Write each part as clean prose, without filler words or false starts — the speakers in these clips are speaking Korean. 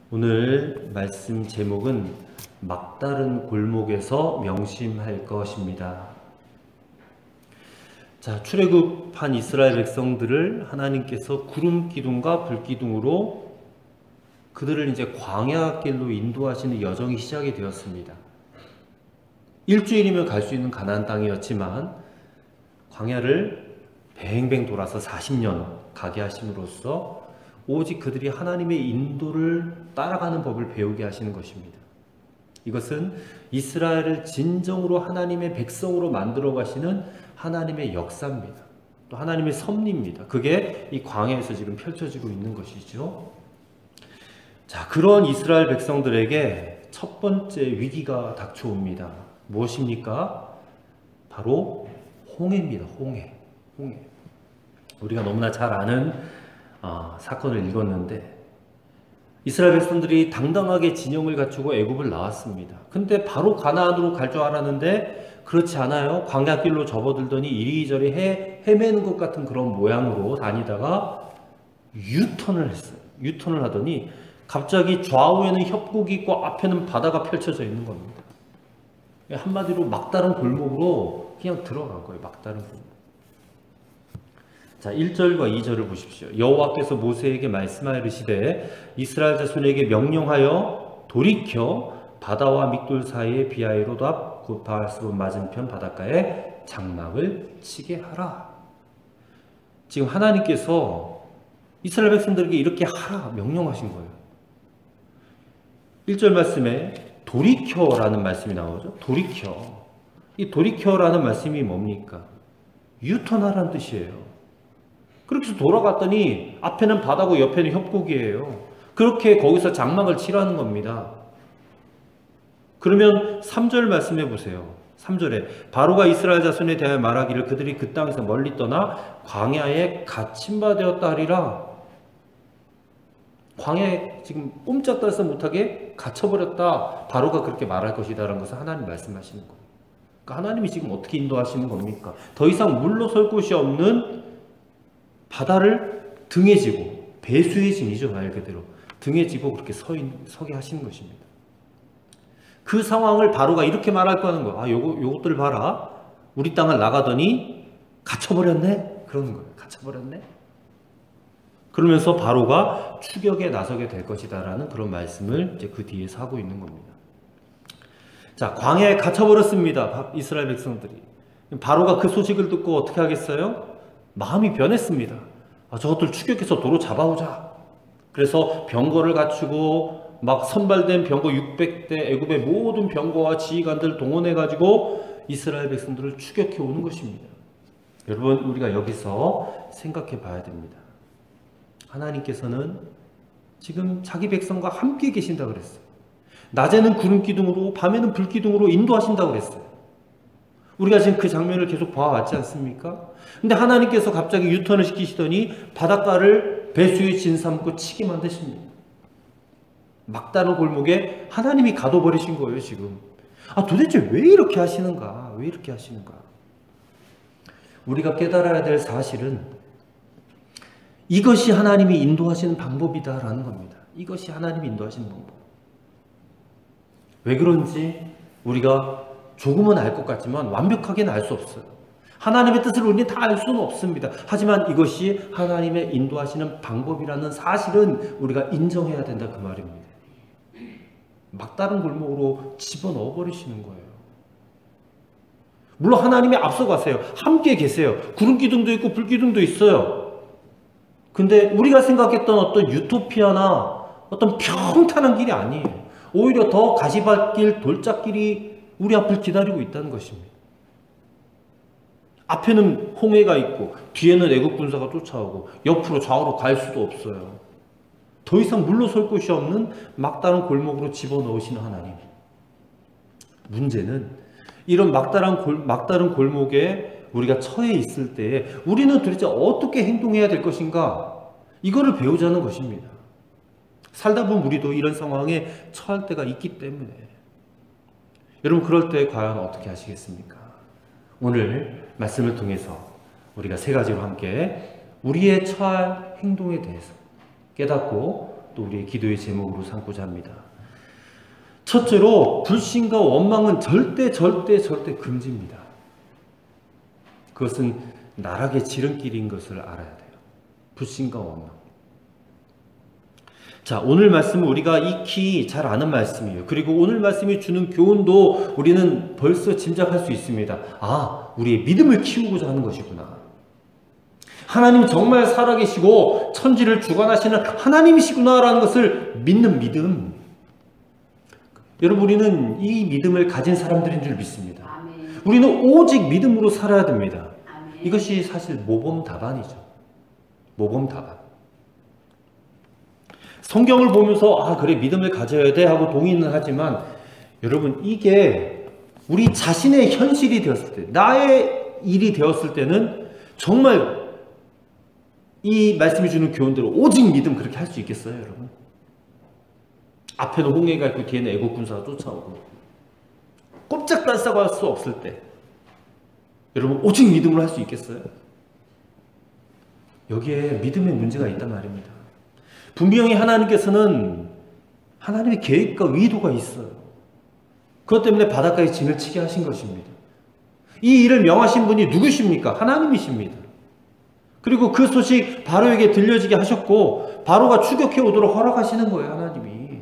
오늘 말씀 제목은 막다른 골목에서 명심할 것입니다. 자, 출애굽한 이스라엘 백성들을 하나님께서 구름 기둥과 불 기둥으로 그들을 이제 광야 길로 인도하시는 여정이 시작이 되었습니다. 일주일이면 갈 수 있는 가나안 땅이었지만 광야를 뱅뱅 돌아서 40년 가게 하심으로써 오직 그들이 하나님의 인도를 따라가는 법을 배우게 하시는 것입니다. 이것은 이스라엘을 진정으로 하나님의 백성으로 만들어 가시는 하나님의 역사입니다. 또 하나님의 섭리입니다. 그게 이 광야에서 지금 펼쳐지고 있는 것이죠. 자, 그런 이스라엘 백성들에게 첫 번째 위기가 닥쳐옵니다. 무엇입니까? 바로 홍해입니다. 홍해. 우리가 너무나 잘 아는 사건을 읽었는데 이스라엘 백성들이 당당하게 진영을 갖추고 애굽을 나왔습니다. 근데 바로 가나안으로 갈 줄 알았는데 그렇지 않아요. 광야길로 접어들더니 이리저리 헤매는 것 같은 그런 모양으로 다니다가 유턴을 했어요. 유턴을 하더니 갑자기 좌우에는 협곡이 있고 앞에는 바다가 펼쳐져 있는 겁니다. 한마디로 막다른 골목으로 그냥 들어간 거예요. 막다른 골목. 자, 1절과 2절을 보십시오. 여호와께서 모세에게 말씀하시되 이스라엘 자손에게 명령하여 돌이켜 바다와 믹돌 사이의 비하이롯 앞 곧 바알스본 맞은편 바닷가에 장막을 치게 하라. 지금 하나님께서 이스라엘 백성들에게 이렇게 하라 명령하신 거예요. 1절 말씀에 돌이켜라는 말씀이 나오죠. 돌이켜. 이 돌이켜라는 말씀이 뭡니까? 유턴하라는 뜻이에요. 그렇게 해서 돌아갔더니 앞에는 바다고 옆에는 협곡이에요. 그렇게 거기서 장막을 치라는 겁니다. 그러면 3절 말씀해 보세요. 3절에 바로가 이스라엘 자손에 대하여 말하기를 그들이 그 땅에서 멀리 떠나 광야에 갇힌 바 되었다 하리라. 광야에 지금 꼼짝달싹 못하게 갇혀버렸다. 바로가 그렇게 말할 것이다라는 것을 하나님 말씀하시는 거예요. 그러니까 하나님이 지금 어떻게 인도하시는 겁니까? 더 이상 물러설 곳이 없는 바다를 등에 지고, 배수의 진이죠, 말 그대로. 등에 지고 그렇게 서게 하시는 것입니다. 그 상황을 바로가 이렇게 말할 거는 거예요. 요것들 봐라. 우리 땅을 나가더니 갇혀버렸네? 그러는 거예요. 갇혀버렸네? 그러면서 바로가 추격에 나서게 될 것이다 라는 그런 말씀을 이제 그 뒤에서 하고 있는 겁니다. 자, 광야에 갇혀버렸습니다. 이스라엘 백성들이. 바로가 그 소식을 듣고 어떻게 하겠어요? 마음이 변했습니다. 저것들 추격해서 도로 잡아오자. 그래서 병거를 갖추고 막 선발된 병거 600대 애굽의 모든 병거와 지휘관들 동원해가지고 이스라엘 백성들을 추격해 오는 것입니다. 여러분, 우리가 여기서 생각해 봐야 됩니다. 하나님께서는 지금 자기 백성과 함께 계신다고 그랬어요. 낮에는 구름 기둥으로 밤에는 불 기둥으로 인도하신다고 그랬어요. 우리가 지금 그 장면을 계속 봐왔지 않습니까? 근데 하나님께서 갑자기 유턴을 시키시더니 바닷가를 배수의 진 삼고 치게 만드십니다. 막다른 골목에 하나님이 가둬버리신 거예요, 지금. 도대체 왜 이렇게 하시는가? 왜 이렇게 하시는가? 우리가 깨달아야 될 사실은 이것이 하나님이 인도하시는 방법이다라는 겁니다. 이것이 하나님이 인도하시는 방법. 왜 그런지 우리가 조금은 알 것 같지만 완벽하게는 알 수 없어요. 하나님의 뜻을 우리는 다 알 수는 없습니다. 하지만 이것이 하나님의 인도하시는 방법이라는 사실은 우리가 인정해야 된다 그 말입니다. 막다른 골목으로 집어넣어 버리시는 거예요. 물론 하나님이 앞서가세요. 함께 계세요. 구름 기둥도 있고 불 기둥도 있어요. 근데 우리가 생각했던 어떤 유토피아나 어떤 평탄한 길이 아니에요. 오히려 더 가시밭길, 돌짝길이 우리 앞을 기다리고 있다는 것입니다. 앞에는 홍해가 있고 뒤에는 애국 군사가 쫓아오고 옆으로 좌우로 갈 수도 없어요. 더 이상 물러설 곳이 없는 막다른 골목으로 집어넣으시는 하나님. 문제는 이런 막다른 골목에 우리가 처해 있을 때에 우리는 도대체 어떻게 행동해야 될 것인가? 이거를 배우자는 것입니다. 살다 보면 우리도 이런 상황에 처할 때가 있기 때문에. 여러분, 그럴 때 과연 어떻게 하시겠습니까? 오늘 말씀을 통해서 우리가 세 가지로 함께 우리의 처할 행동에 대해서 깨닫고 또 우리의 기도의 제목으로 삼고자 합니다. 첫째로 불신과 원망은 절대 금지입니다. 그것은 나락의 지름길인 것을 알아야 돼요. 불신과 원망. 자, 오늘 말씀은 우리가 익히 잘 아는 말씀이에요. 그리고 오늘 말씀이 주는 교훈도 우리는 벌써 짐작할 수 있습니다. 아, 우리의 믿음을 키우고자 하는 것이구나. 하나님 정말 살아계시고 천지를 주관하시는 하나님이시구나라는 것을 믿는 믿음. 여러분, 우리는 이 믿음을 가진 사람들인 줄 믿습니다. 아멘. 우리는 오직 믿음으로 살아야 됩니다. 아멘. 이것이 사실 모범답안이죠. 모범답안. 성경을 보면서 아 그래 믿음을 가져야 돼 하고 동의는 하지만 여러분 이게 우리 자신의 현실이 되었을 때 나의 일이 되었을 때는 정말 이 말씀이 주는 교훈대로 오직 믿음 그렇게 할 수 있겠어요 여러분? 앞에는 홍해가 있고 뒤에는 애국 군사가 쫓아오고 꼼짝달싹 할 수 없을 때 여러분 오직 믿음으로 할 수 있겠어요? 여기에 믿음의 문제가 있단 말입니다. 분명히 하나님께서는 하나님의 계획과 의도가 있어요. 그것 때문에 바닷가에 진을 치게 하신 것입니다. 이 일을 명하신 분이 누구십니까? 하나님이십니다. 그리고 그 소식 바로에게 들려지게 하셨고 바로가 추격해 오도록 허락하시는 거예요. 하나님이.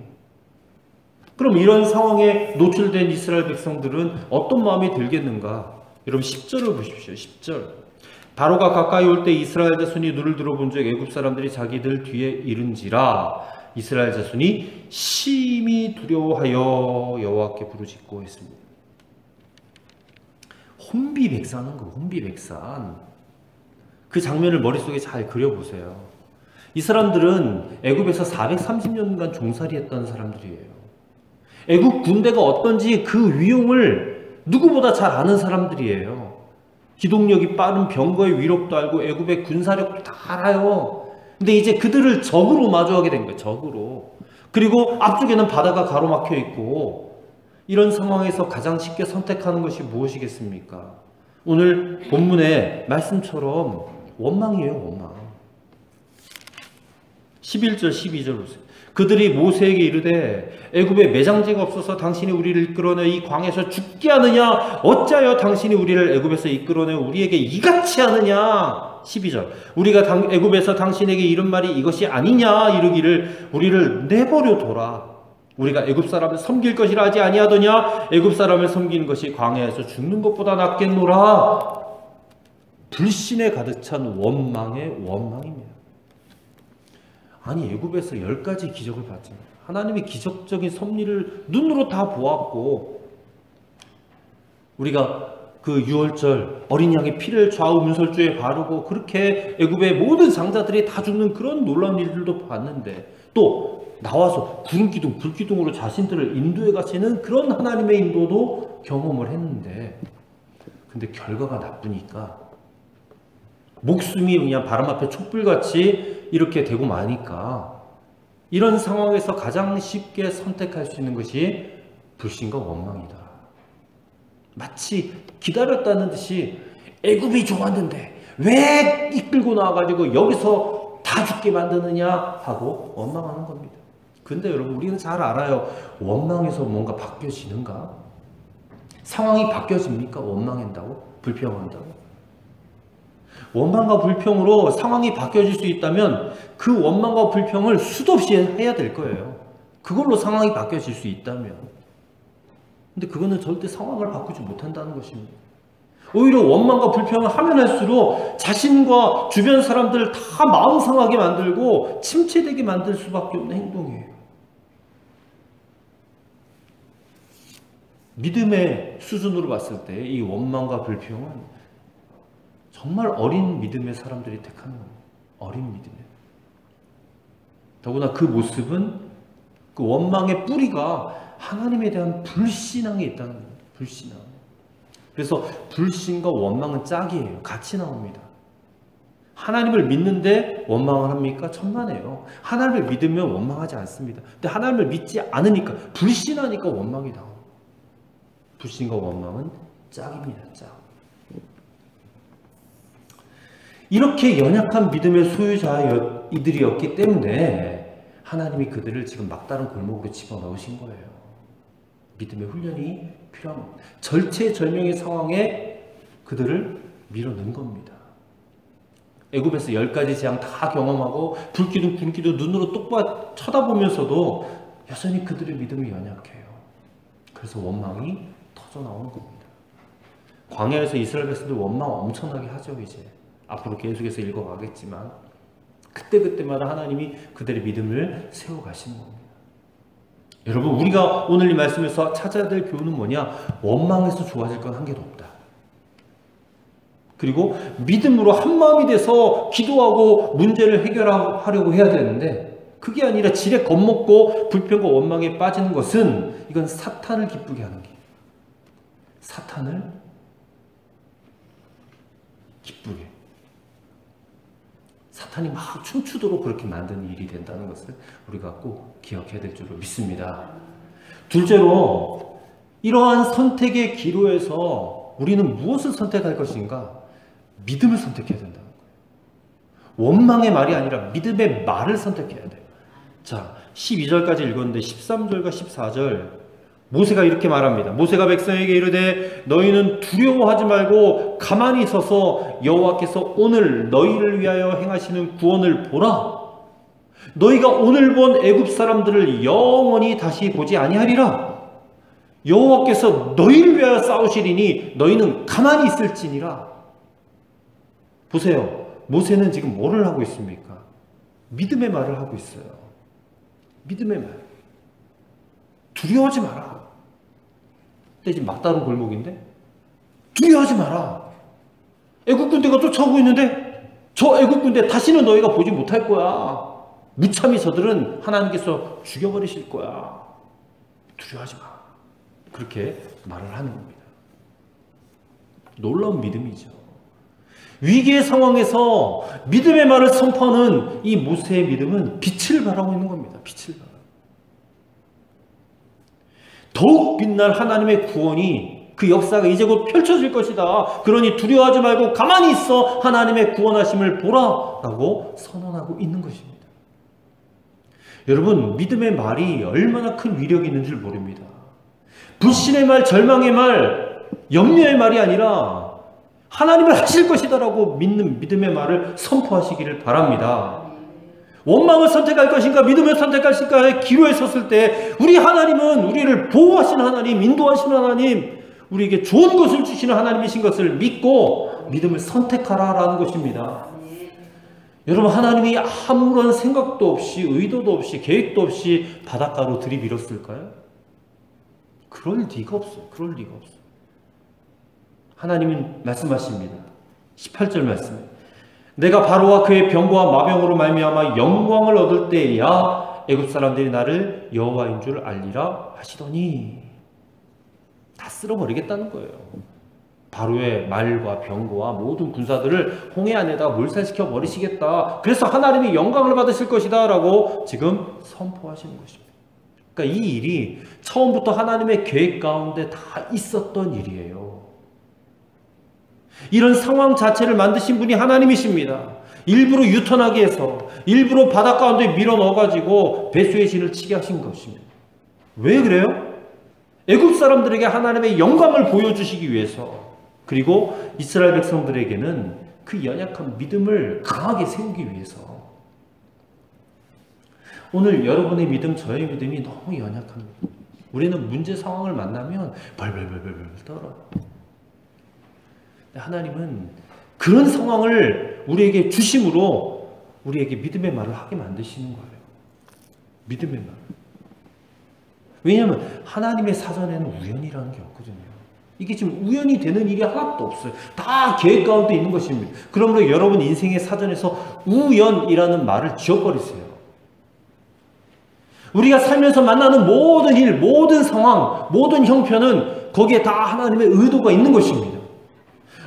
그럼 이런 상황에 노출된 이스라엘 백성들은 어떤 마음이 들겠는가? 여러분 10절을 보십시오. 10절. 바로가 가까이 올 때 이스라엘 자손이 눈을 들어본즉 애굽 사람들이 자기들 뒤에 이른지라 이스라엘 자손이 심히 두려워하여 여호와께 부르짖고 했습니다. 혼비백산한 거, 혼비백산. 그 장면을 머릿속에 잘 그려보세요. 이 사람들은 애굽에서 430년간 종살이했던 사람들이에요. 애굽 군대가 어떤지 그 위용을 누구보다 잘 아는 사람들이에요. 기동력이 빠른 병거의 위력도 알고 애굽의 군사력도 다 알아요. 근데 이제 그들을 적으로 마주하게 된 거예요. 적으로. 그리고 앞쪽에는 바다가 가로막혀 있고 이런 상황에서 가장 쉽게 선택하는 것이 무엇이겠습니까? 오늘 본문의 말씀처럼 원망이에요. 원망. 11절 12절 보세요. 그들이 모세에게 이르되 애굽에 매장제가 없어서 당신이 우리를 이끌어내 이 광에서 죽게 하느냐? 어찌하여 당신이 우리를 애굽에서 이끌어내 우리에게 이같이 하느냐? 12절. 우리가 애굽에서 당신에게 이른 말이 이것이 아니냐? 이르기를 우리를 내버려 둬라. 우리가 애굽 사람을 섬길 것이라 하지 아니하더냐? 애굽 사람을 섬기는 것이 광야에서 죽는 것보다 낫겠노라. 불신에 가득 찬 원망의 원망입니다. 아니 애굽에서 10가지 기적을 봤잖아요. 하나님의 기적적인 섭리를 눈으로 다 보았고 우리가 그 유월절 어린 양의 피를 좌우 문설주에 바르고 그렇게 애굽의 모든 장자들이 다 죽는 그런 놀라운 일들도 봤는데 또 나와서 구름기둥 불기둥으로 자신들을 인도해 가시는 그런 하나님의 인도도 경험을 했는데 근데 결과가 나쁘니까 목숨이 그냥 바람 앞에 촛불같이 이렇게 되고 마니까 이런 상황에서 가장 쉽게 선택할 수 있는 것이 불신과 원망이다. 마치 기다렸다는 듯이 애굽이 좋았는데 왜 이끌고 나와가지고 여기서 다 죽게 만드느냐 하고 원망하는 겁니다. 근데 여러분 우리는 잘 알아요. 원망에서 뭔가 바뀌어지는가? 상황이 바뀌어집니까? 원망한다고? 불평한다고? 원망과 불평으로 상황이 바뀌어질 수 있다면 그 원망과 불평을 수도 없이 해야 될 거예요. 그걸로 상황이 바뀌어질 수 있다면. 근데 그거는 절대 상황을 바꾸지 못한다는 것입니다. 오히려 원망과 불평을 하면 할수록 자신과 주변 사람들을 다 마음 상하게 만들고 침체되게 만들 수밖에 없는 행동이에요. 믿음의 수준으로 봤을 때 이 원망과 불평은 정말 어린 믿음의 사람들이 택하는 겁니다. 어린 믿음에. 더구나 그 모습은 그 원망의 뿌리가 하나님에 대한 불신앙에 있다는 거예요. 불신앙. 그래서 불신과 원망은 짝이에요. 같이 나옵니다. 하나님을 믿는데 원망을 합니까? 천만에요. 하나님을 믿으면 원망하지 않습니다. 근데 하나님을 믿지 않으니까 불신하니까 원망이 나옵니다. 불신과 원망은 짝입니다. 짝. 이렇게 연약한 믿음의 소유자이들이었기 때문에 하나님이 그들을 지금 막다른 골목으로 집어넣으신 거예요. 믿음의 훈련이 필요한 겁니다. 절체절명의 상황에 그들을 밀어넣은 겁니다. 애굽에서 10가지 재앙 다 경험하고 불기둥 굶기도 눈으로 똑바로 쳐다보면서도 여전히 그들의 믿음이 연약해요. 그래서 원망이 터져나오는 겁니다. 광야에서 이스라엘 백성들 원망 엄청나게 하죠. 이제 앞으로 계속해서 읽어가겠지만 그때그때마다 하나님이 그들의 믿음을 세워가시는 겁니다. 여러분, 우리가 오늘 이 말씀에서 찾아야 될 교훈은 뭐냐? 원망해서 좋아질 건 한 개도 없다. 그리고 믿음으로 한마음이 돼서 기도하고 문제를 해결하려고 해야 되는데 그게 아니라 지레 겁먹고 불평과 원망에 빠지는 것은 이건 사탄을 기쁘게 하는 게, 사탄을 기쁘게, 사탄이 막 춤추도록 그렇게 만드는 일이 된다는 것을 우리가 꼭 기억해야 될 줄로 믿습니다. 둘째로, 이러한 선택의 기로에서 우리는 무엇을 선택할 것인가? 믿음을 선택해야 된다는 거예요. 원망의 말이 아니라 믿음의 말을 선택해야 돼요. 자, 12절까지 읽었는데 13절과 14절 모세가 이렇게 말합니다. 모세가 백성에게 이르되 너희는 두려워하지 말고 가만히 서서 여호와께서 오늘 너희를 위하여 행하시는 구원을 보라. 너희가 오늘 본 애굽 사람들을 영원히 다시 보지 아니하리라. 여호와께서 너희를 위하여 싸우시리니 너희는 가만히 있을지니라. 보세요. 모세는 지금 뭐를 하고 있습니까? 믿음의 말을 하고 있어요. 믿음의 말. 두려워하지 마라. 근데 지금 막다른 골목인데 두려워하지 마라. 애국 군대가 쫓아오고 있는데 저 애국 군대 다시는 너희가 보지 못할 거야. 무참히 저들은 하나님께서 죽여버리실 거야. 두려워하지 마. 그렇게 말을 하는 겁니다. 놀라운 믿음이죠. 위기의 상황에서 믿음의 말을 선포하는 이 모세의 믿음은 빛을 발하고 있는 겁니다. 빛을 발하고. 더욱 빛날 하나님의 구원이, 그 역사가 이제 곧 펼쳐질 것이다. 그러니 두려워하지 말고 가만히 있어 하나님의 구원하심을 보라 라고 선언하고 있는 것입니다. 여러분, 믿음의 말이 얼마나 큰 위력이 있는 줄 모릅니다. 불신의 말, 절망의 말, 염려의 말이 아니라 하나님을 하실 것이다 라고 믿는 믿음의 말을 선포하시기를 바랍니다. 원망을 선택할 것인가 믿음을 선택할 것인가의 기로에 섰을 때 우리 하나님은 우리를 보호하시는 하나님, 인도하시는 하나님, 우리에게 좋은 것을 주시는 하나님이신 것을 믿고 믿음을 선택하라라는 것입니다. 여러분, 하나님이 아무런 생각도 없이 의도도 없이 계획도 없이 바닷가로 들이밀었을까요? 그럴 리가 없어요. 그럴 리가 없어요. 하나님은 말씀하십니다. 18절 말씀. 내가 바로와 그의 병거와 마병으로 말미암아 영광을 얻을 때야 애굽 사람들이 나를 여호와인 줄 알리라 하시더니, 다 쓸어버리겠다는 거예요. 바로의 말과 병거와 모든 군사들을 홍해 안에다 몰살시켜 버리시겠다. 그래서 하나님이 영광을 받으실 것이다 라고 지금 선포하시는 것입니다. 그러니까 이 일이 처음부터 하나님의 계획 가운데 다 있었던 일이에요. 이런 상황 자체를 만드신 분이 하나님이십니다. 일부러 유턴하게 해서 일부러 바닷가 가운데 밀어 넣어가지고 배수의 진을 치게 하신 것입니다. 왜 그래요? 애굽 사람들에게 하나님의 영광을 보여주시기 위해서, 그리고 이스라엘 백성들에게는 그 연약한 믿음을 강하게 세우기 위해서. 오늘 여러분의 믿음, 저의 믿음이 너무 연약합니다. 우리는 문제 상황을 만나면 벌벌벌벌 떨어요. 하나님은 그런 상황을 우리에게 주심으로 우리에게 믿음의 말을 하게 만드시는 거예요. 믿음의 말. 왜냐하면 하나님의 사전에는 우연이라는 게 없거든요. 이게 지금 우연이 되는 일이 하나도 없어요. 다 계획 가운데 있는 것입니다. 그러므로 여러분 인생의 사전에서 우연이라는 말을 지워버리세요. 우리가 살면서 만나는 모든 일, 모든 상황, 모든 형편은 거기에 다 하나님의 의도가 있는 것입니다.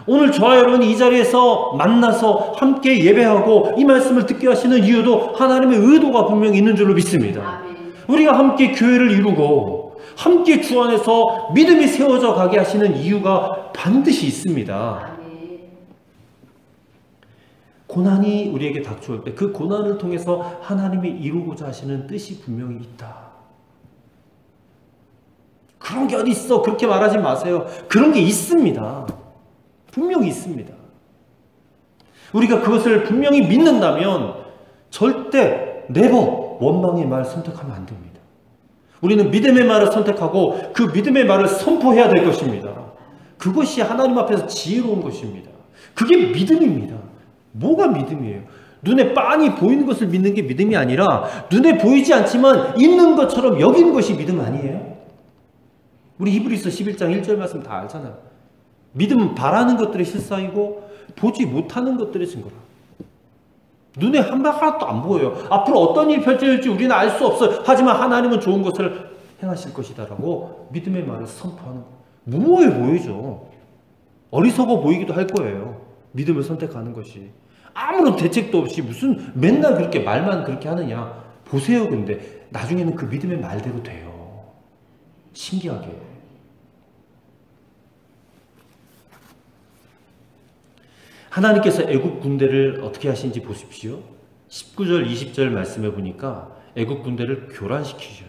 오늘 저와 여러분이 이 자리에서 만나서 함께 예배하고 이 말씀을 듣게 하시는 이유도 하나님의 의도가 분명히 있는 줄로 믿습니다. 우리가 함께 교회를 이루고 함께 주 안에서 믿음이 세워져 가게 하시는 이유가 반드시 있습니다. 고난이 우리에게 닥쳐올 때 그 고난을 통해서 하나님이 이루고자 하시는 뜻이 분명히 있다. 그런 게 어디 있어? 그렇게 말하지 마세요. 그런 게 있습니다. 분명히 있습니다. 우리가 그것을 분명히 믿는다면 절대 네버 원망의 말 선택하면 안 됩니다. 우리는 믿음의 말을 선택하고 그 믿음의 말을 선포해야 될 것입니다. 그것이 하나님 앞에서 지혜로운 것입니다. 그게 믿음입니다. 뭐가 믿음이에요? 눈에 빤히 보이는 것을 믿는 게 믿음이 아니라 눈에 보이지 않지만 있는 것처럼 여기는 것이 믿음 아니에요? 우리 히브리서 11장 1절 말씀 다 알잖아요. 믿음은 바라는 것들의 실상이고 보지 못하는 것들의 증거라. 눈에 하나도 안 보여요. 앞으로 어떤 일이 펼쳐질지 우리는 알 수 없어요. 하지만 하나님은 좋은 것을 행하실 것이다라고 믿음의 말을 선포하는 거예요. 무모해 보이죠. 어리석어 보이기도 할 거예요. 믿음을 선택하는 것이. 아무런 대책도 없이 무슨 맨날 그렇게 말만 그렇게 하느냐. 보세요. 근데 나중에는 그 믿음의 말대로 돼요. 신기하게. 하나님께서 애국 군대를 어떻게 하신지 보십시오. 19절 20절 말씀해 보니까 애국 군대를 교란시키세요.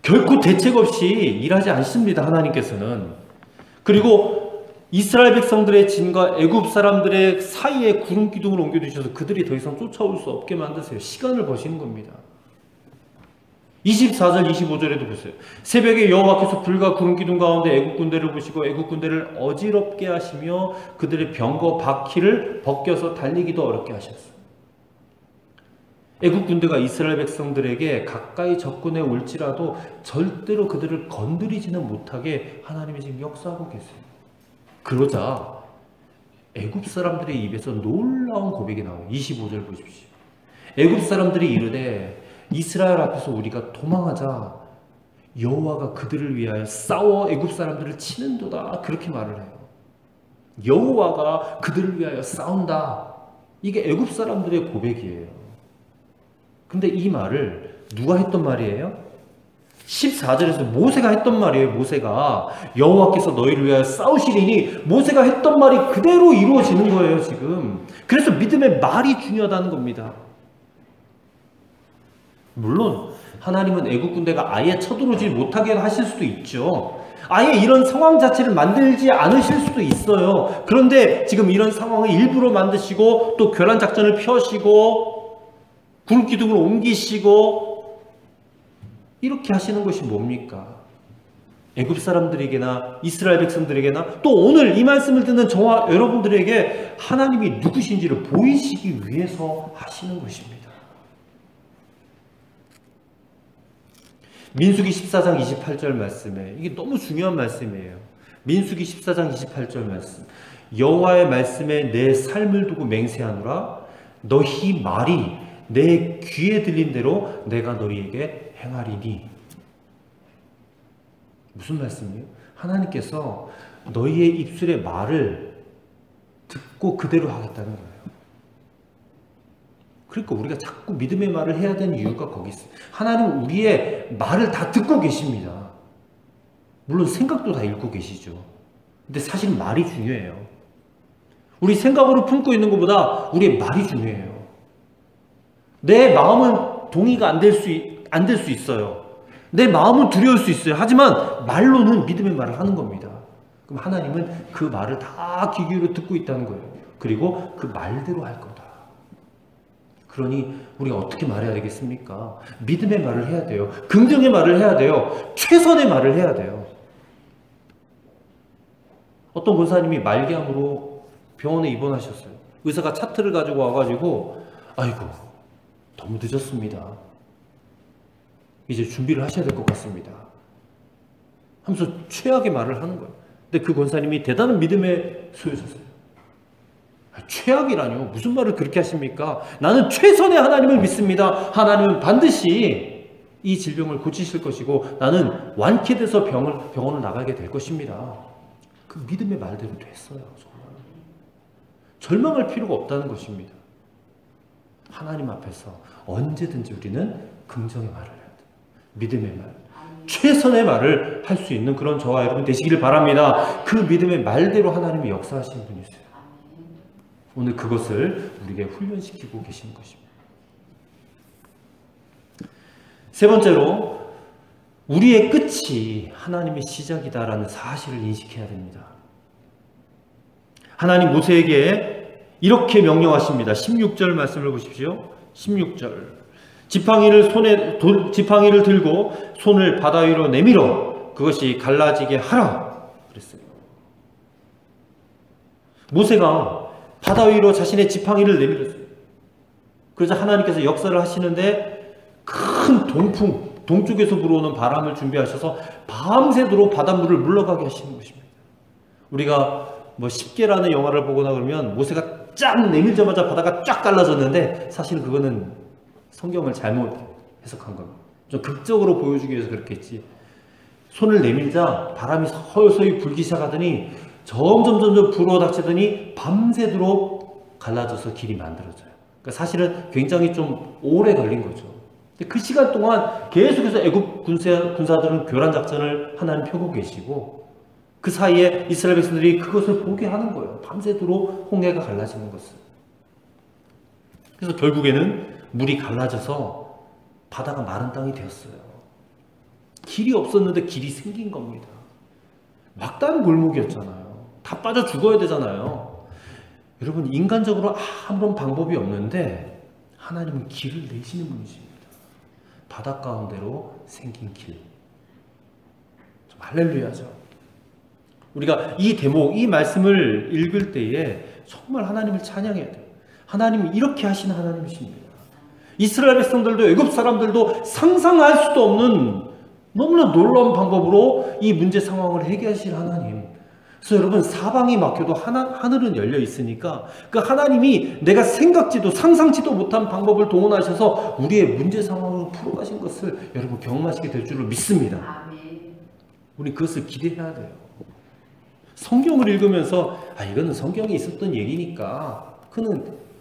결코 대책 없이 일하지 않습니다. 하나님께서는. 그리고 이스라엘 백성들의 짐과 애굽 사람들의 사이에 구름 기둥을 옮겨두셔서 그들이 더 이상 쫓아올 수 없게 만드세요. 시간을 버시는 겁니다. 24절 25절에도 보세요. 새벽에 여호와께서 불과 구름 기둥 가운데 애국 군대를 보시고 애국 군대를 어지럽게 하시며 그들의 병거 바퀴를 벗겨서 달리기도 어렵게 하셨어요. 애국 군대가 이스라엘 백성들에게 가까이 접근해 올지라도 절대로 그들을 건드리지는 못하게 하나님이 지금 역사하고 계세요. 그러자 애국 사람들의 입에서 놀라운 고백이 나와요. 25절 보십시오. 애국 사람들이 이르되 이스라엘 앞에서 우리가 도망하자 여호와가 그들을 위하여 싸워 애굽 사람들을 치는도다. 그렇게 말을 해요. 여호와가 그들을 위하여 싸운다. 이게 애굽 사람들의 고백이에요. 근데 이 말을 누가 했던 말이에요? 14절에서 모세가 했던 말이에요. 모세가 여호와께서 너희를 위하여 싸우시리니 모세가 했던 말이 그대로 이루어지는 거예요. 지금. 그래서 믿음의 말이 중요하다는 겁니다. 물론 하나님은 애국 군대가 아예 쳐들어오지 못하게 하실 수도 있죠. 아예 이런 상황 자체를 만들지 않으실 수도 있어요. 그런데 지금 이런 상황을 일부러 만드시고 또 교란 작전을 펴시고 구름 기둥을 옮기시고 이렇게 하시는 것이 뭡니까? 애굽 사람들에게나 이스라엘 백성들에게나 또 오늘 이 말씀을 듣는 저와 여러분들에게 하나님이 누구신지를 보이시기 위해서 하시는 것입니다. 민수기 14장 28절 말씀에 이게 너무 중요한 말씀이에요. 민수기 14장 28절 말씀. 여호와의 말씀에 내 삶을 두고 맹세하노라. 너희 말이 내 귀에 들린 대로 내가 너희에게 행하리니. 무슨 말씀이에요? 하나님께서 너희의 입술의 말을 듣고 그대로 하겠다는 거예요. 그러니까 우리가 자꾸 믿음의 말을 해야 되는 이유가 거기 있어요. 하나님은 우리의 말을 다 듣고 계십니다. 물론 생각도 다 읽고 계시죠. 근데 사실 말이 중요해요. 우리 생각으로 품고 있는 것보다 우리의 말이 중요해요. 내 마음은 동의가 안 될 수 있어요. 내 마음은 두려울 수 있어요. 하지만 말로는 믿음의 말을 하는 겁니다. 그럼 하나님은 그 말을 다 귀 기울여 듣고 있다는 거예요. 그리고 그 말대로 할 거다. 그러니 우리가 어떻게 말해야 되겠습니까? 믿음의 말을 해야 돼요. 긍정의 말을 해야 돼요. 최선의 말을 해야 돼요. 어떤 권사님이 말기암으로 병원에 입원하셨어요. 의사가 차트를 가지고 와가지고 아이고 너무 늦었습니다. 이제 준비를 하셔야 될 것 같습니다. 하면서 최악의 말을 하는 거예요. 근데 그 권사님이 대단한 믿음의 소유자였어요. 최악이라뇨? 무슨 말을 그렇게 하십니까? 나는 최선의 하나님을 믿습니다. 하나님은 반드시 이 질병을 고치실 것이고 나는 완쾌돼서 병원을 나가게 될 것입니다. 그 믿음의 말대로 됐어요. 정말. 절망할 필요가 없다는 것입니다. 하나님 앞에서 언제든지 우리는 긍정의 말을 해야 돼요. 믿음의 말, 최선의 말을 할 수 있는 그런 저와 여러분 되시기를 바랍니다. 그 믿음의 말대로 하나님이 역사하시는 분이세요. 오늘 그것을 우리에게 훈련시키고 계시는 것입니다. 세 번째로 우리의 끝이 하나님의 시작이다라는 사실을 인식해야 됩니다. 하나님 모세에게 이렇게 명령하십니다. 16절 말씀을 보십시오. 16절 지팡이를 들고 손을 바다 위로 내밀어 그것이 갈라지게 하라 그랬어요. 모세가 바다 위로 자신의 지팡이를 내밀었어요. 그러자 하나님께서 역사를 하시는데 큰 동풍, 동쪽에서 불어오는 바람을 준비하셔서 밤새도록 바닷물을 물러가게 하시는 것입니다. 우리가 뭐 10개라는 영화를 보거나 그러면 모세가 쫙 내밀자마자 바다가 쫙 갈라졌는데 사실은 그거는 성경을 잘못 해석한 겁니다. 좀 극적으로 보여주기 위해서 그렇겠지. 손을 내밀자 바람이 서서히 불기 시작하더니 점점 불어 닥치더니 밤새도록 갈라져서 길이 만들어져요. 그러니까 사실은 굉장히 좀 오래 걸린 거죠. 그 시간 동안 계속해서 애굽 군사들은 교란 작전을 하나님 펴고 계시고 그 사이에 이스라엘 백성들이 그것을 보게 하는 거예요. 밤새도록 홍해가 갈라지는 것을. 그래서 결국에는 물이 갈라져서 바다가 마른 땅이 되었어요. 길이 없었는데 길이 생긴 겁니다. 막다른 골목이었잖아요. 다 빠져 죽어야 되잖아요. 여러분 인간적으로 아무런 방법이 없는데 하나님은 길을 내시는 분이십니다. 바다 가운데로 생긴 길. 좀 할렐루야죠. 우리가 이 대목, 이 말씀을 읽을 때에 정말 하나님을 찬양해야 돼요. 하나님은 이렇게 하시는 하나님이십니다. 이스라엘 백성들도 애굽 사람들도 상상할 수도 없는 너무나 놀라운 방법으로 이 문제 상황을 해결하실 하나님. 그래서 여러분 사방이 막혀도 하늘은 열려 있으니까 그 하나님이 내가 생각지도 상상지도 못한 방법을 동원하셔서 우리의 문제 상황을 풀어가신 것을 여러분 경험하시게 될 줄로 믿습니다. 우리 그것을 기대해야 돼요. 성경을 읽으면서 이거는 성경에 있었던 얘기니까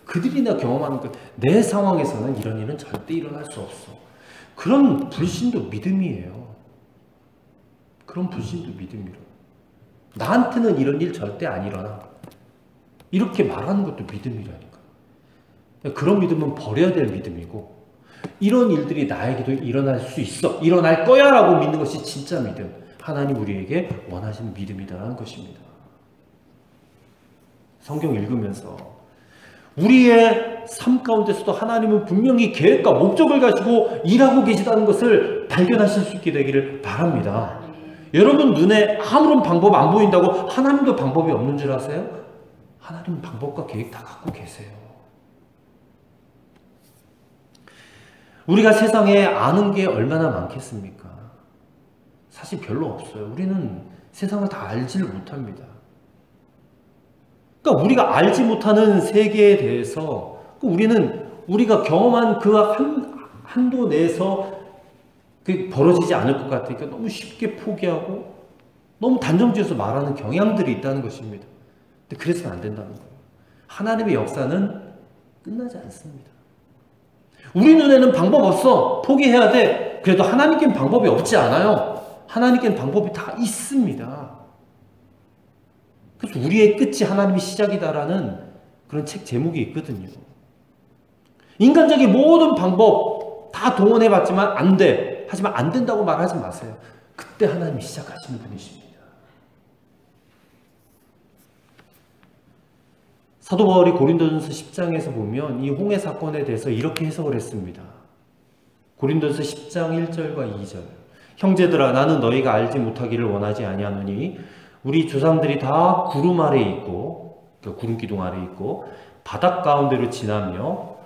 그들이나 경험하는 것, 내 상황에서는 이런 일은 절대 일어날 수 없어. 그런 불신도 믿음이에요. 그런 불신도 믿음이라. 나한테는 이런 일 절대 안 일어나. 이렇게 말하는 것도 믿음이라니까. 그런 믿음은 버려야 될 믿음이고 이런 일들이 나에게도 일어날 수 있어. 일어날 거야 라고 믿는 것이 진짜 믿음. 하나님 우리에게 원하시는 믿음이다라는 것입니다. 성경 읽으면서 우리의 삶 가운데서도 하나님은 분명히 계획과 목적을 가지고 일하고 계시다는 것을 발견하실 수 있게 되기를 바랍니다. 여러분 눈에 아무런 방법 안 보인다고 하나님도 방법이 없는 줄 아세요? 하나님은 방법과 계획 다 갖고 계세요. 우리가 세상에 아는 게 얼마나 많겠습니까? 사실 별로 없어요. 우리는 세상을 다 알지를 못합니다. 그러니까 우리가 알지 못하는 세계에 대해서 우리가 경험한 그 한도 내에서 벌어지지 않을 것 같으니까 너무 쉽게 포기하고 너무 단정지어서 말하는 경향들이 있다는 것입니다. 근데 그래서는 안 된다는 거예요. 하나님의 역사는 끝나지 않습니다. 우리 눈에는 방법 없어. 포기해야 돼. 그래도 하나님께는 방법이 없지 않아요. 하나님께는 방법이 다 있습니다. 그래서 우리의 끝이 하나님의 시작이다라는 그런 책 제목이 있거든요. 인간적인 모든 방법 다 동원해봤지만 안 돼. 하지만 안 된다고 말하지 마세요. 그때 하나님이 시작하시는 분이십니다. 사도 바울이 고린도전서 10장에서 보면 이 홍해 사건에 대해서 이렇게 해석을 했습니다. 고린도전서 10장 1절과 2절. 형제들아 나는 너희가 알지 못하기를 원하지 아니하노니 우리 조상들이 다 구름 아래에 있고 구름 기둥 아래에 있고 바닷 가운데로 지나며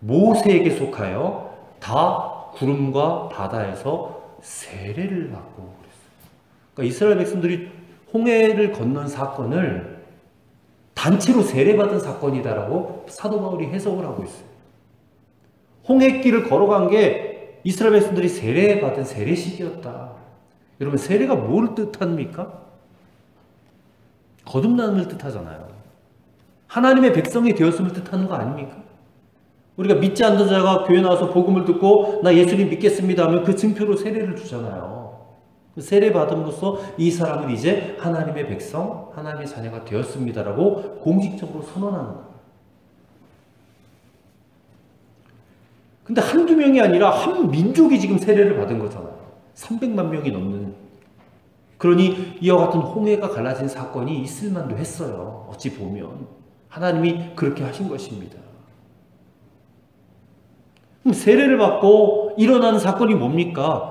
모세에게 속하여 다 구름과 바다에서 세례를 받고 그랬어요. 그러니까 이스라엘 백성들이 홍해를 건넌 사건을 단체로 세례받은 사건이다라고 사도 바울이 해석을 하고 있어요. 홍해길을 걸어간 게 이스라엘 백성들이 세례받은 세례식이었다. 여러분 세례가 뭘 뜻합니까? 거듭남을 뜻하잖아요. 하나님의 백성이 되었음을 뜻하는 거 아닙니까? 우리가 믿지 않는 자가 교회 나와서 복음을 듣고 나 예수님 믿겠습니다 하면 그 증표로 세례를 주잖아요. 세례 받음으로써 이 사람은 이제 하나님의 백성, 하나님의 자녀가 되었습니다라고 공식적으로 선언하는 거예요. 근데 한두 명이 아니라 한 민족이 지금 세례를 받은 거잖아요. 300만 명이 넘는. 그러니 이와 같은 홍해가 갈라진 사건이 있을 만도 했어요. 어찌 보면 하나님이 그렇게 하신 것입니다. 그럼 세례를 받고 일어나는 사건이 뭡니까?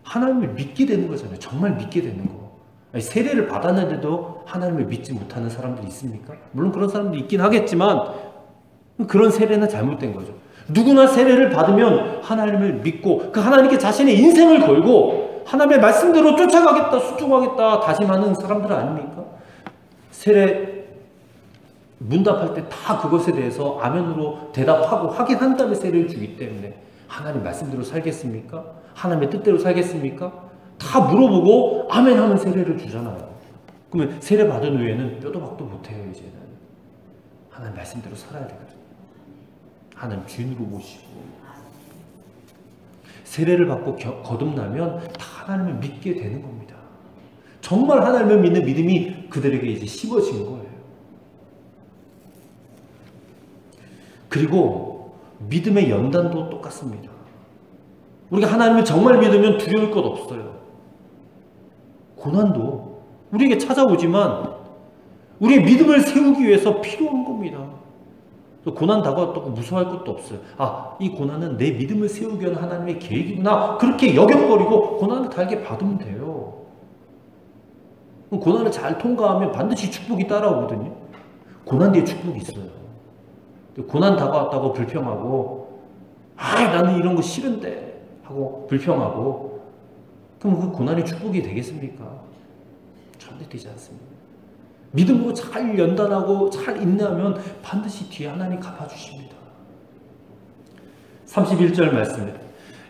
하나님을 믿게 되는 거잖아요. 정말 믿게 되는 거. 아니, 세례를 받았는데도 하나님을 믿지 못하는 사람들이 있습니까? 물론 그런 사람도 있긴 하겠지만 그런 세례는 잘못된 거죠. 누구나 세례를 받으면 하나님을 믿고 그 하나님께 자신의 인생을 걸고 하나님의 말씀대로 쫓아가겠다, 순종하겠다 다짐하는 사람들 아닙니까? 세례 문답할 때 다 그것에 대해서 아멘으로 대답하고 확인한 다음에 세례를 주기 때문에 하나님 말씀대로 살겠습니까? 하나님의 뜻대로 살겠습니까? 다 물어보고 아멘 하면 세례를 주잖아요. 그러면 세례 받은 후에는 뼈도 박도 못해요. 이제는 하나님 말씀대로 살아야 되거든요. 하나님 주인으로 모시고 세례를 받고 거듭나면 다 하나님을 믿게 되는 겁니다. 정말 하나님을 믿는 믿음이 그들에게 이제 심어진 거예요. 그리고 믿음의 연단도 똑같습니다. 우리가 하나님을 정말 믿으면 두려울 것 없어요. 고난도 우리에게 찾아오지만 우리의 믿음을 세우기 위해서 필요한 겁니다. 고난 다가왔다고 무서워할 것도 없어요. 아, 이 고난은 내 믿음을 세우기 위한 하나님의 계획이구나. 그렇게 여겨버리고 고난을 달게 받으면 돼요. 고난을 잘 통과하면 반드시 축복이 따라오거든요. 고난 뒤에 축복이 있어요. 고난 다가왔다고 불평하고 나는 이런 거 싫은데 하고 불평하고 그럼 그 고난이 축복이 되겠습니까? 절대 되지 않습니다. 믿음으로 잘 연단하고 잘 인내하면 반드시 뒤에 하나님 갚아주십니다. 31절 말씀입니다.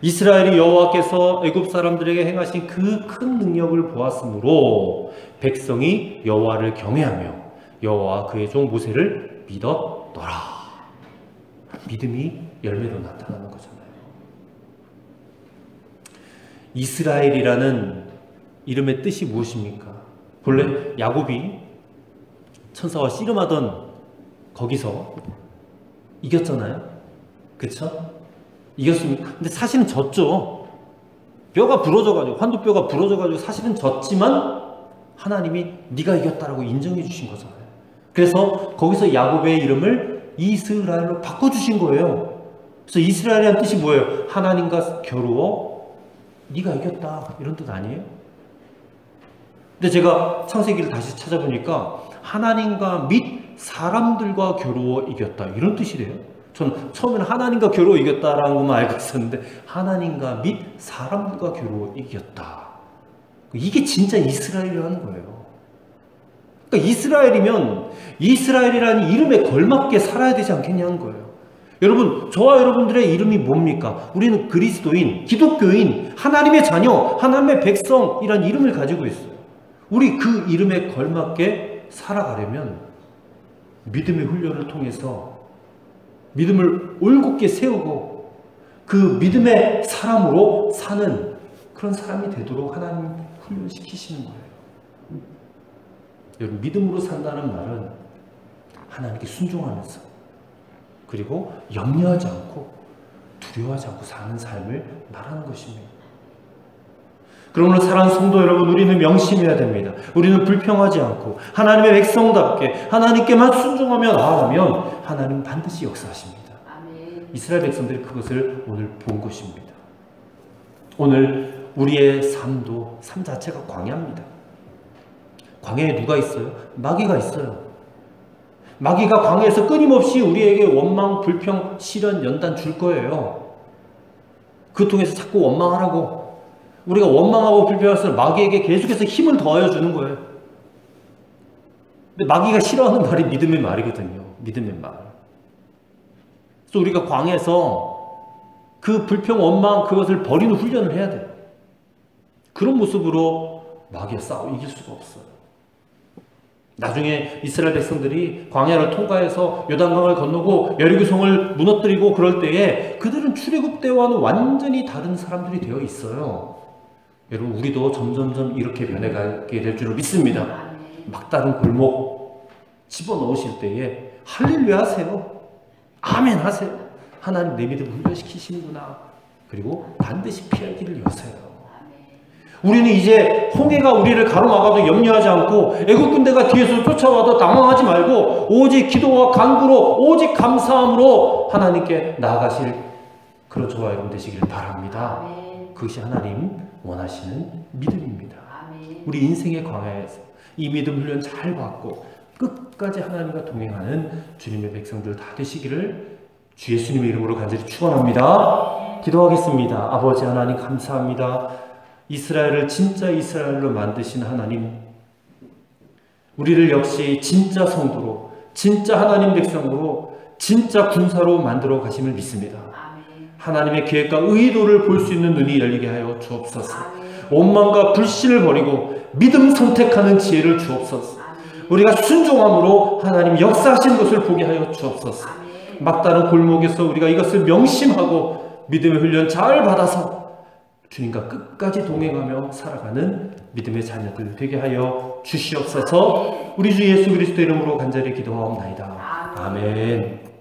이스라엘이 여호와께서 애굽 사람들에게 행하신 그 큰 능력을 보았으므로 백성이 여호와를 경외하며 여호와 그의 종 모세를 믿었더라. 믿음이 열매로 나타나는 거잖아요. 이스라엘이라는 이름의 뜻이 무엇입니까? 본래 야곱이 천사와 씨름하던 거기서 이겼잖아요. 그쵸? 이겼습니까? 근데 사실은 졌죠. 뼈가 부러져가지고 환도뼈가 부러져가지고 사실은 졌지만 하나님이 네가 이겼다라고 인정해 주신 거잖아요. 그래서 거기서 야곱의 이름을 이스라엘로 바꿔주신 거예요. 그래서 이스라엘이라는 뜻이 뭐예요? 하나님과 겨루어 네가 이겼다 이런 뜻 아니에요? 근데 제가 창세기를 다시 찾아보니까 하나님과 및 사람들과 겨루어 이겼다 이런 뜻이래요. 전 처음에는 하나님과 겨루어 이겼다라는 것만 알고 있었는데 하나님과 및 사람들과 겨루어 이겼다. 이게 진짜 이스라엘이라는 거예요. 그러니까 이스라엘이면 이스라엘이라는 이름에 걸맞게 살아야 되지 않겠냐는 거예요. 여러분, 저와 여러분들의 이름이 뭡니까? 우리는 그리스도인, 기독교인, 하나님의 자녀, 하나님의 백성이라는 이름을 가지고 있어요. 우리 그 이름에 걸맞게 살아가려면 믿음의 훈련을 통해서 믿음을 올곧게 세우고 그 믿음의 사람으로 사는 그런 사람이 되도록 하나님 훈련시키시는 거예요. 여러분, 믿음으로 산다는 말은 하나님께 순종하면서 그리고 염려하지 않고 두려워하지 않고 사는 삶을 말하는 것입니다. 그러므로 사랑하는 성도 여러분, 우리는 명심해야 됩니다. 우리는 불평하지 않고 하나님의 백성답게 하나님께만 순종하며 나아가면 하나님 반드시 역사하십니다. 아멘. 이스라엘 백성들이 그것을 오늘 본 것입니다. 오늘 우리의 삶도 삶 자체가 광야입니다. 광야에 누가 있어요? 마귀가 있어요. 마귀가 광야에서 끊임없이 우리에게 원망, 불평, 시련, 연단 줄 거예요. 그 통해서 자꾸 원망하라고 우리가 원망하고 불평해서 마귀에게 계속해서 힘을 더하여 주는 거예요. 근데 마귀가 싫어하는 말이 믿음의 말이거든요. 믿음의 말. 그래서 우리가 광야에서 그 불평, 원망 그것을 버리는 훈련을 해야 돼요. 그런 모습으로 마귀와 싸워 이길 수가 없어요. 나중에 이스라엘 백성들이 광야를 통과해서 요단강을 건너고 여리고성을 무너뜨리고 그럴 때에 그들은 출애굽 때와는 완전히 다른 사람들이 되어 있어요. 여러분 우리도 점점점 이렇게 변해가게 될 줄을 믿습니다. 막다른 골목 집어넣으실 때에 할렐루야 하세요. 아멘 하세요. 하나님 내 믿음 훈련시키시는구나. 그리고 반드시 피할 길을 여세요. 우리는 이제 홍해가 우리를 가로막아도 염려하지 않고 애국 군대가 뒤에서 쫓아와도 당황하지 말고 오직 기도와 간구로 오직 감사함으로 하나님께 나아가실 그런 저와 여러분 되시길 바랍니다. 그것이 하나님 원하시는 믿음입니다. 우리 인생의 광야에서 이 믿음 훈련 잘 받고 끝까지 하나님과 동행하는 주님의 백성들 다 되시기를 주 예수님의 이름으로 간절히 축원합니다. 기도하겠습니다. 아버지 하나님 감사합니다. 이스라엘을 진짜 이스라엘로 만드신 하나님, 우리를 역시 진짜 성도로, 진짜 하나님 백성으로, 진짜 군사로 만들어 가심을 믿습니다. 하나님의 계획과 의도를 볼 수 있는 눈이 열리게 하여 주옵소서. 원망과 불신을 버리고 믿음 선택하는 지혜를 주옵소서. 우리가 순종함으로 하나님 역사하신 것을 보게 하여 주옵소서. 막다른 골목에서 우리가 이것을 명심하고 믿음의 훈련 잘 받아서 주님과 끝까지 동행하며 살아가는 믿음의 자녀들 되게 하여 주시옵소서. 우리 주 예수 그리스도 이름으로 간절히 기도하옵나이다. 아멘.